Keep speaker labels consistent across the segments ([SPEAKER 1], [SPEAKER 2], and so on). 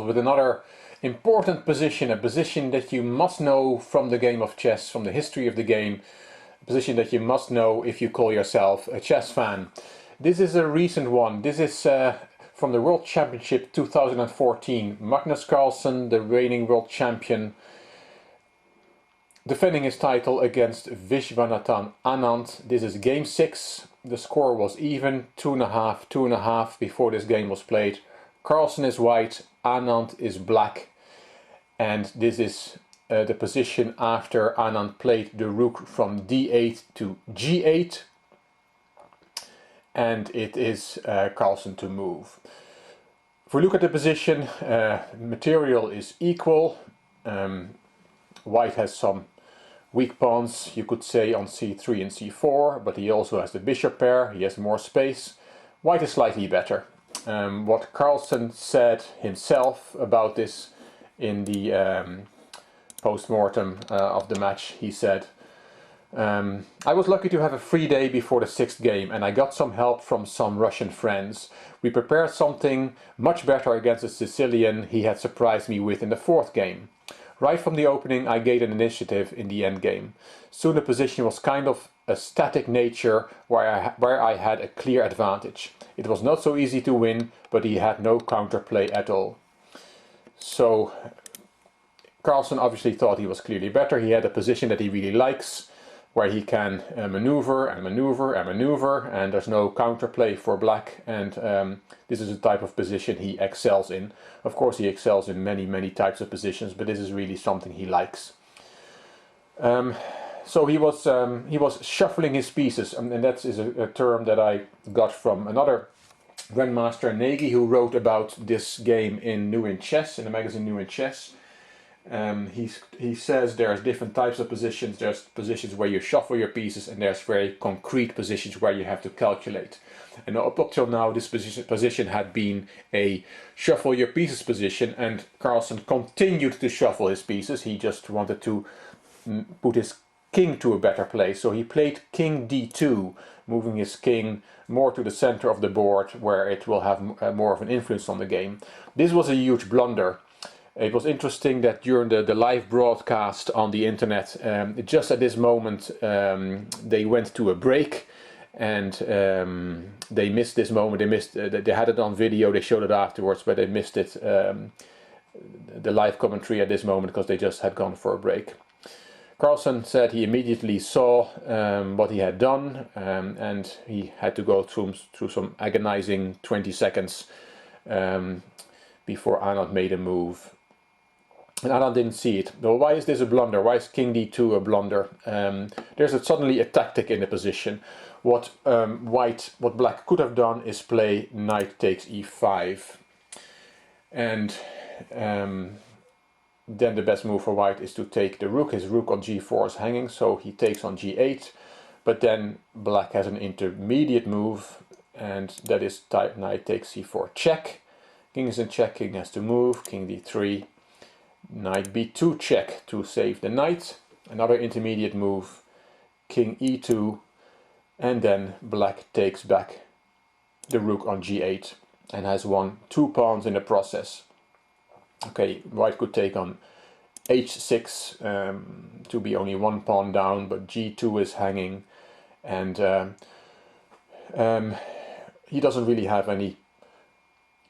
[SPEAKER 1] with another important position, a position that you must know from the game of chess, from the history of the game, a position that you must know if you call yourself a chess fan. This is a recent one. This is from the World Championship 2014. Magnus Carlsen, the reigning world champion, defending his title against Viswanathan Anand. This is game 6. The score was even, 2.5, 2.5 before this game was played. Carlsen is white, Anand is black, and this is the position after Anand played the rook from d8 to g8, and it is Carlsen to move. If we look at the position, material is equal. White has some weak pawns, you could say, on c3 and c4, but he also has the bishop pair, he has more space. White is slightly better. What Carlsen said himself about this in the post-mortem of the match, he said, I was lucky to have a free day before the 6th game, and I got some help from some Russian friends. We prepared something much better against the Sicilian he had surprised me with in the 4th game. Right from the opening I gained an initiative in the endgame. Soon the position was kind of a static nature where I had a clear advantage. It was not so easy to win, but he had no counterplay at all. So Carlsen obviously thought he was clearly better. He had a position that he really likes, where he can maneuver and maneuver and maneuver, and there's no counterplay for black, and this is a type of position he excels in. Of course he excels in many types of positions, but this is really something he likes. So he was shuffling his pieces, and that is a term that I got from another Grandmaster, Nagy, who wrote about this game in New in Chess, in the magazine New in Chess. He says there's different types of positions. There's positions where you shuffle your pieces, and there's very concrete positions where you have to calculate. And up till now this position had been a shuffle your pieces position, and Carlsen continued to shuffle his pieces. He just wanted to put his king to a better place, so he played king d2, moving his king more to the center of the board where it will have more of an influence on the game. This was a huge blunder. It was interesting that during the live broadcast on the internet, just at this moment they went to a break, and they missed this moment. They had it on video, they showed it afterwards, but they missed it, the live commentary at this moment, because they just had gone for a break. Carlsen said he immediately saw what he had done, and he had to go through some agonizing 20 seconds before Anand made a move. And Anand didn't see it. Well, why is this a blunder? Why is king d2 a blunder? There's suddenly a tactic in the position. What black could have done is play knight takes e5, and then the best move for white is to take the rook. His rook on g4 is hanging, so he takes on g8, but then black has an intermediate move, and that is type knight takes c4 check. King is in check, king has to move, king d3, knight b2 check to save the knight, another intermediate move, king e2, and then black takes back the rook on g8 and has won 2 pawns in the process. Okay, white could take on h6 to be only 1 pawn down, but g2 is hanging, and he doesn't really have any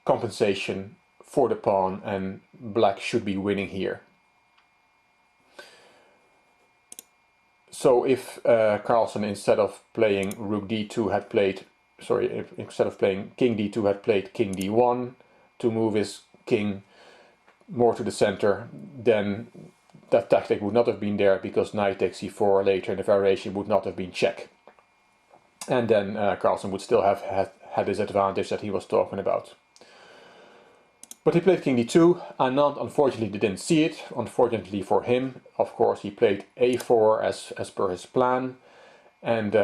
[SPEAKER 1] compensation for the pawn, and black should be winning here. So if Carlsen, instead of playing rook d2 had played, instead of playing king d2 had played king d1 to move his king more to the center, then that tactic would not have been there, because knight takes c4 later in the variation would not have been check. And then Carlsen would still have had this advantage that he was talking about. But he played king d2. Anand unfortunately didn't see it. Unfortunately for him, of course, he played a4 as per his plan. And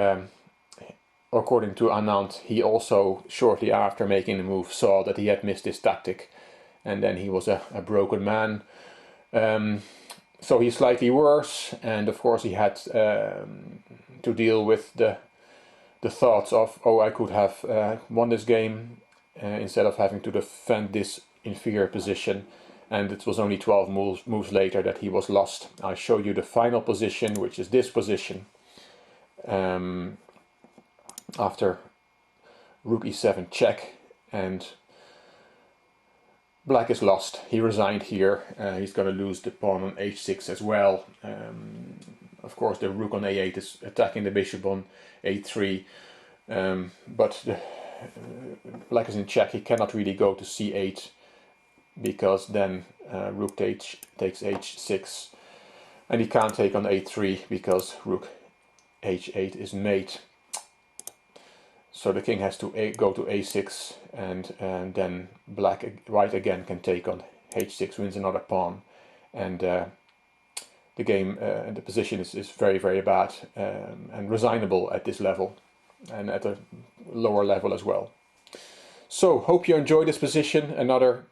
[SPEAKER 1] according to Anand, he also, shortly after making the move, saw that he had missed his tactic. And then he was a broken man. So he's slightly worse, and of course he had to deal with the thoughts of, oh, I could have won this game instead of having to defend this inferior position, and it was only 12 moves later that he was lost. I show you the final position, which is this position. After rook e7 check, and black is lost. He resigned here. He's going to lose the pawn on h6 as well. Of course, the rook on a8 is attacking the bishop on a3, but black is in check. He cannot really go to c8, because then rook takes h6, and he can't take on a3 because rook h8 is mate. So the king has to go to a6, and then white again can take on h6, wins another pawn, and the game and the position is very, very bad, and resignable at this level and at a lower level as well. So hope you enjoyed this position, another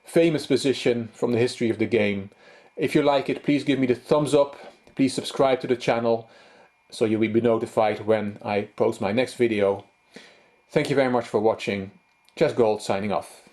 [SPEAKER 1] famous position from the history of the game. If you like it, please give me the thumbs up. Please subscribe to the channel so you will be notified when I post my next video. Thank you very much for watching. Chess Gold signing off.